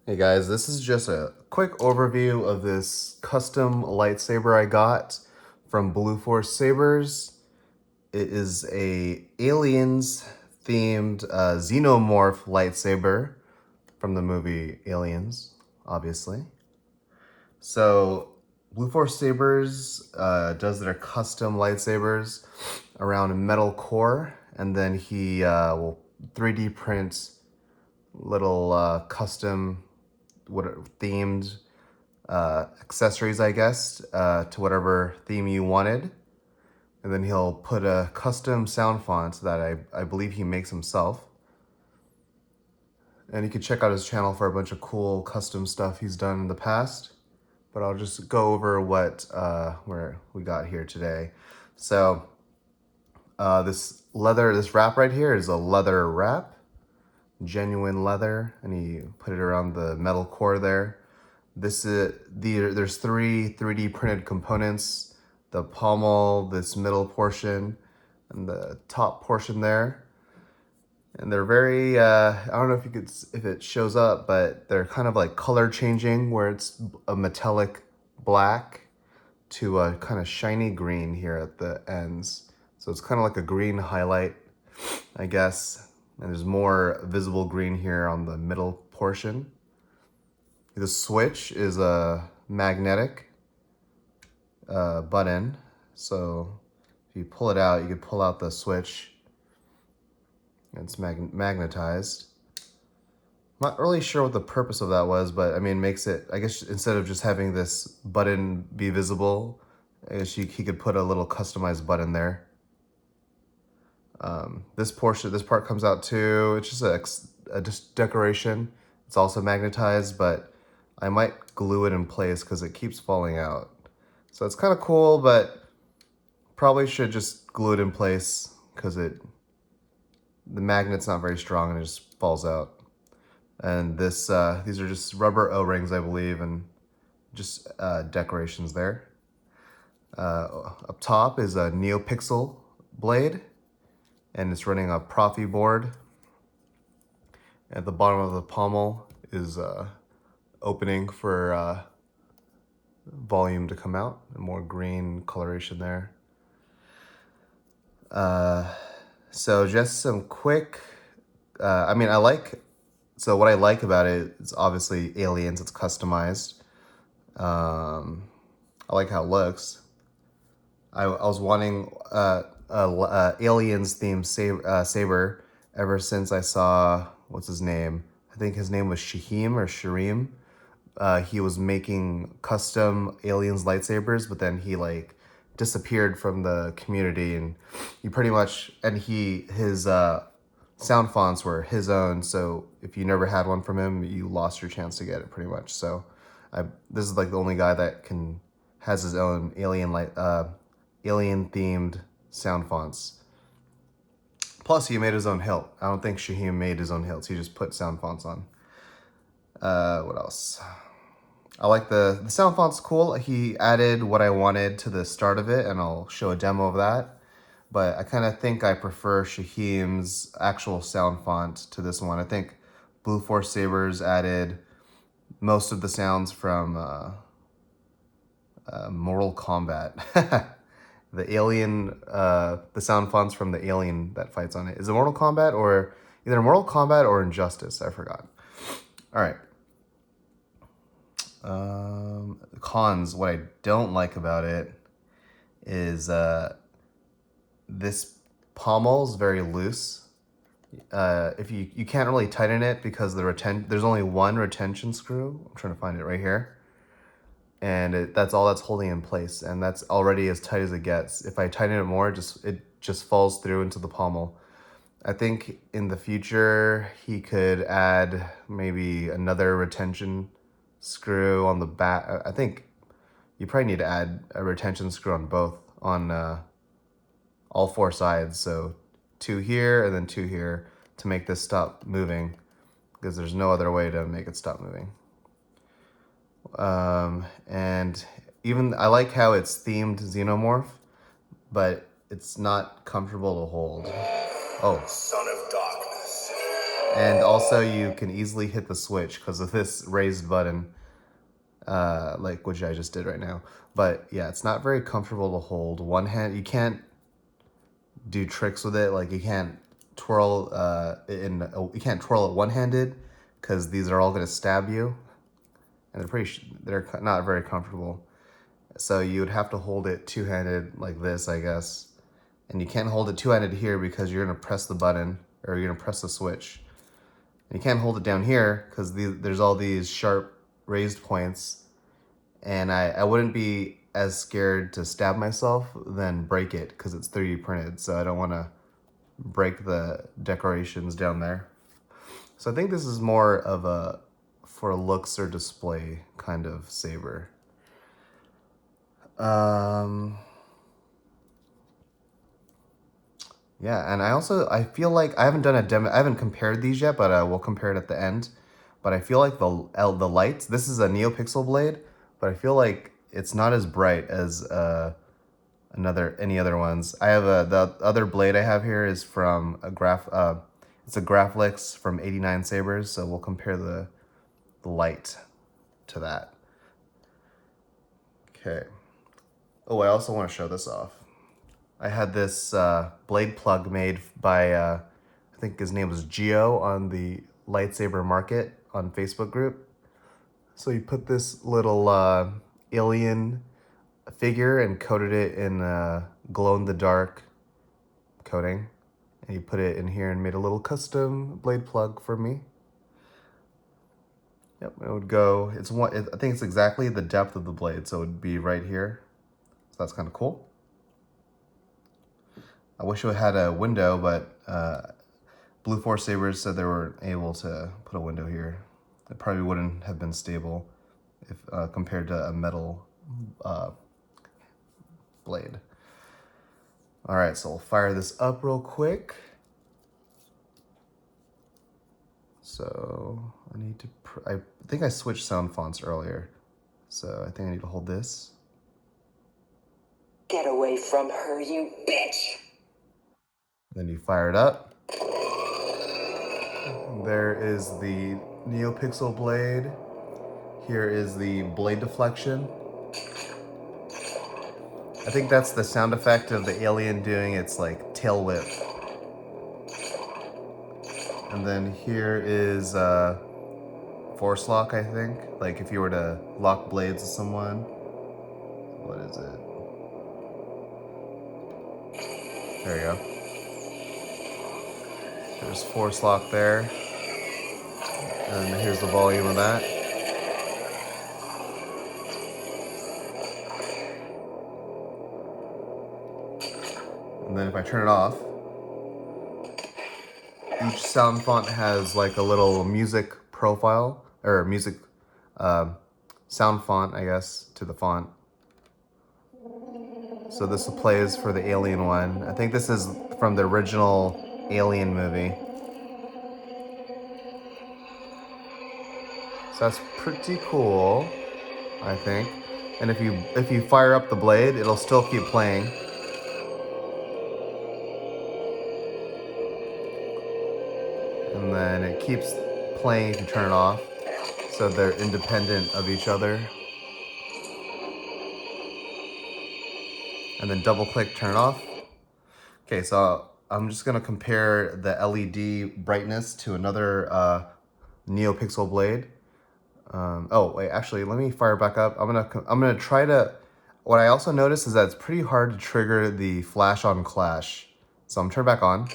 Hey guys, this is just a quick overview of this custom lightsaber I got from Blue Force Sabers. It is a aliens themed Xenomorph lightsaber from the movie Aliens, obviously. So Blue Force Sabers does their custom lightsabers around a metal core, and then he will 3D print little custom themed accessories, I guess, to whatever theme you wanted. And then he'll put a custom sound font that I believe he makes himself. And you can check out his channel for a bunch of cool custom stuff he's done in the past. But I'll just go over what where we got here today. So this wrap right here is a leather wrap, genuine leather, and he put it around the metal core there. There's three 3D printed components: the pommel, this middle portion, and the top portion there. And they're very I don't know if it shows up, but they're kind of like color changing, where it's a metallic black to a kind of shiny green here at the ends. So it's kind of like a green highlight, I guess. And there's more visible green here on the middle portion. The switch is a magnetic button, so if you pull it out, you could pull out the switch. It's magnetized. Not really sure what the purpose of that was, but I mean, makes it, I guess, instead of just having this button be visible, I guess he could put a little customized button there. This part comes out too. It's just a decoration. It's also magnetized, but I might glue it in place because it keeps falling out. So it's kind of cool, but probably should just glue it in place because the magnet's not very strong and it just falls out. And these are just rubber O-rings, I believe, and just decorations there. Up top is a Neopixel blade, and it's running a Proffie board. At the bottom of the pommel is opening for volume to come out, and more green coloration there. So just some quick, I mean, so what I like about it is obviously Aliens, it's customized. I like how it looks. I was wanting Aliens themed saber ever since I saw, what's his name? I think his name was Shaheem or Shareem. He was making custom Aliens lightsabers, but then he like disappeared from the community, and he pretty much, and his sound fonts were his own. So if you never had one from him, you lost your chance to get it pretty much. So this is like the only guy that has his own alien themed sound fonts. Plus, he made his own hilt. I don't think Shaheem made his own hilts. He just put sound fonts on. What else? I like the sound font's cool. He added what I wanted to the start of it, and I'll show a demo of that. But I kind of think I prefer Shaheem's actual sound font to this one. I think Blue Force Sabers added most of the sounds from Mortal Kombat. The alien, the sound fonts from the alien that fights on it. Is it Mortal Kombat or either Mortal Kombat or Injustice? I forgot. All right. Cons, what I don't like about it is this pommel is very loose. If you can't really tighten it because there's only one retention screw. I'm trying to find it right here. And that's all that's holding in place, and that's already as tight as it gets. If I tighten it more, it just falls through into the pommel. I think in the future he could add maybe another retention screw on the back. I think you probably need to add a retention screw on all four sides. So 2 here and then 2 here to make this stop moving, because there's no other way to make it stop moving. And even I like how it's themed Xenomorph, but it's not comfortable to hold. Oh. Son of darkness, And also you can easily hit the switch because of this raised button, like which I just did right now. But yeah, it's not very comfortable to hold. One hand, you can't do tricks with it. Like you can't twirl you can't twirl it one-handed because these are all going to stab you, and they're not very comfortable. So you would have to hold it two-handed like this, I guess. And you can't hold it two-handed here because you're going to press the button, or you're going to press the switch. And you can't hold it down here because there's all these sharp raised points. And I wouldn't be as scared to stab myself than break it because it's 3D printed. So I don't want to break the decorations down there. So I think this is more of a for looks or display kind of saber. Yeah, and I feel like I haven't done a demo. I haven't compared these yet, but we'll compare it at the end. But I feel like the lights. This is a Neopixel blade, but I feel like it's not as bright as any other ones. I have the other blade I have here is from it's a Graflex from 89 Sabers. So we'll compare the light to that. Okay. Oh, I also want to show this off. I had this blade plug made by, I think his name was Geo on the Lightsaber Market on Facebook group. So you put this little alien figure and coated it in glow-in-the-dark coating. And you put it in here and made a little custom blade plug for me. Yep, it would go, I think it's exactly the depth of the blade, so it would be right here. So that's kind of cool. I wish it had a window, but Blue Force Sabers said they weren't able to put a window here. It probably wouldn't have been stable if compared to a metal blade. All right, so we'll fire this up real quick. So I need to, I think I switched sound fonts earlier. So I think I need to hold this. Get away from her, you bitch! Then you fire it up. There is the Neopixel blade. Here is the blade deflection. I think that's the sound effect of the alien doing its like tail whip. And then here is force lock, I think. Like if you were to lock blades with someone. What is it? There you go. There's force lock there. And here's the volume of that. And then if I turn it off, each sound font has like a little music profile, or music sound font, I guess, to the font. So this plays for the Alien one. I think this is from the original Alien movie. So that's pretty cool, I think. And if you fire up the blade, it'll still keep playing. And then it keeps playing if you turn it off. So they're independent of each other. And then double click, turn it off. Okay, so I'm just gonna compare the LED brightness to another Neopixel blade. Oh wait, actually, let me fire back up. I'm gonna try to. What I also noticed is that it's pretty hard to trigger the flash on clash. So I'm turning back on.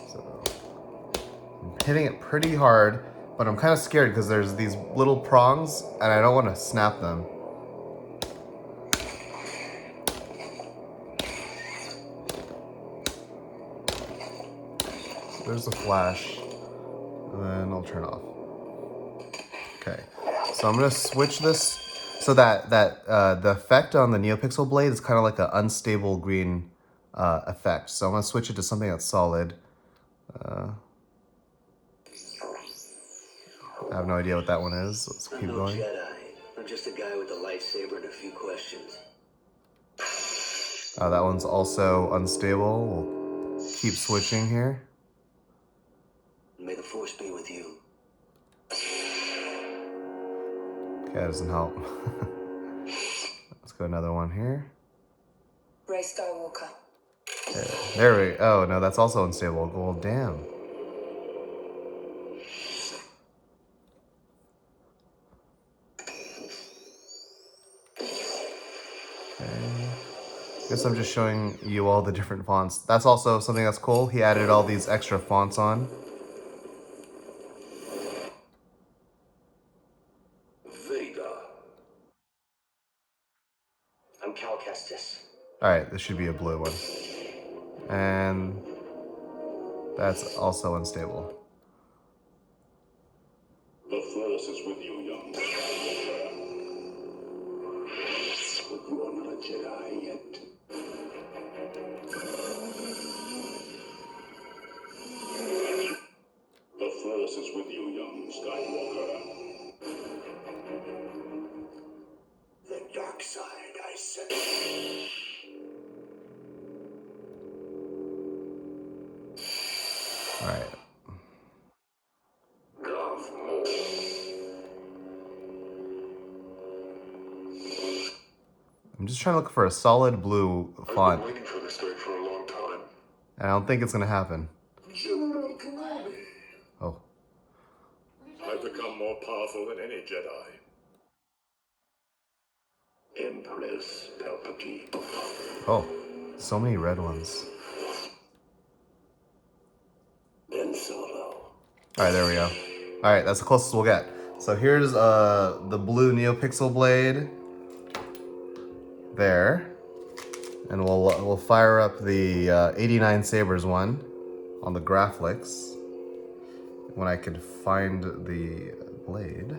So I'm hitting it pretty hard, but I'm kind of scared because there's these little prongs and I don't want to snap them. So there's the flash, and then I'll turn off. Okay, so I'm gonna switch this so that the effect on the Neopixel blade is kind of like an unstable green effect. So I'm gonna switch it to something that's solid. I have no idea what that one is. Let's keep going. Jedi. I'm just a guy with a lightsaber and a few questions. That one's also unstable. We'll keep switching here. May the force be with you. Okay, that doesn't help. Let's go another one here. Ray Skywalker. There we go. Oh, no, that's also unstable. Well, damn. Okay. Guess I'm just showing you all the different fonts. That's also something that's cool. He added all these extra fonts on. Vader. I'm Cal Kestis. Alright, this should be a blue one. And that's also unstable. The Force is with you, young Skywalker. But you are not a Jedi yet. The Force is with you, young Skywalker. The dark side, I sense. Alright. I'm just trying to look for a solid blue font. I've been waiting for this day for a long time. And I don't think it's gonna happen. General Kenobi. Oh. I've become more powerful than any Jedi. Empress Palpatine. Oh. So many red ones. Ben Solo. Alright, there we go. Alright, that's the closest we'll get. So here's the blue Neopixel blade. There. And we'll fire up the 89 Sabers one on the Graflex. When I could find the blade.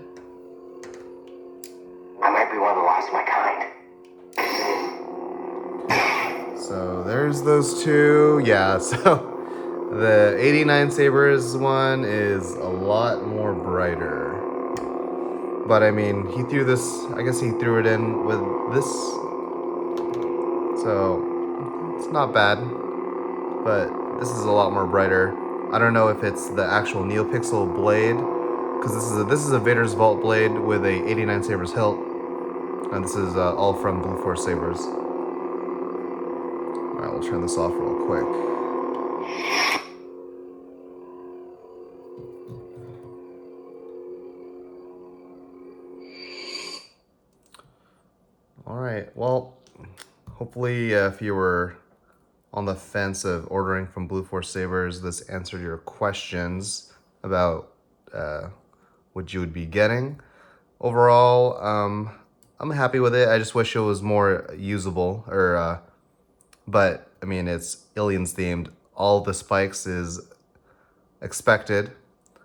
I might be one of the last of my kind. So there's those two. Yeah, so the 89 Sabers one is a lot more brighter. But I mean, he threw this, I guess he threw it in with this. So it's not bad. But this is a lot more brighter. I don't know if it's the actual Neopixel blade, because this is a Vader's Vault blade with a 89 Sabers hilt, and this is all from Blue Force Sabers. All right, we'll turn this off real quick. All right, well, hopefully if you were on the fence of ordering from Blue Force Sabers, this answered your questions about what you would be getting. Overall, I'm happy with it. I just wish it was more usable, but I mean, it's aliens themed. All the spikes is expected.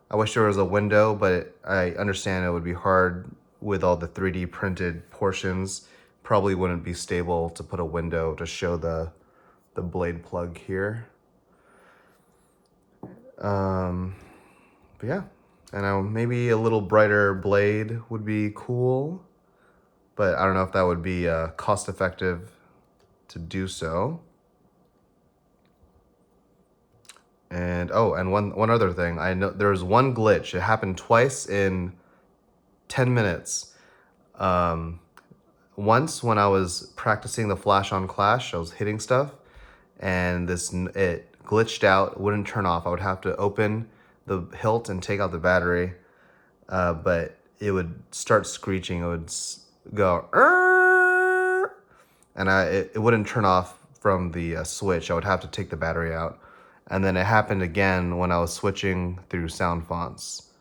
I wish there was a window, but I understand it would be hard with all the 3D printed portions. Probably wouldn't be stable to put a window to show the blade plug here. But yeah, and maybe a little brighter blade would be cool, but I don't know if that would be cost effective to do so. And oh, and one other thing, I know there was one glitch. It happened twice in 10 minutes. Once when I was practicing the flash on clash, I was hitting stuff, and it glitched out. It wouldn't turn off. I would have to open the hilt and take out the battery, but it would start screeching. It would go, "Arr!" And it wouldn't turn off from the switch. I would have to take the battery out. And then it happened again when I was switching through sound fonts,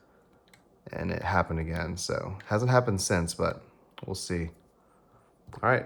and it happened again. So it hasn't happened since, but we'll see. All right.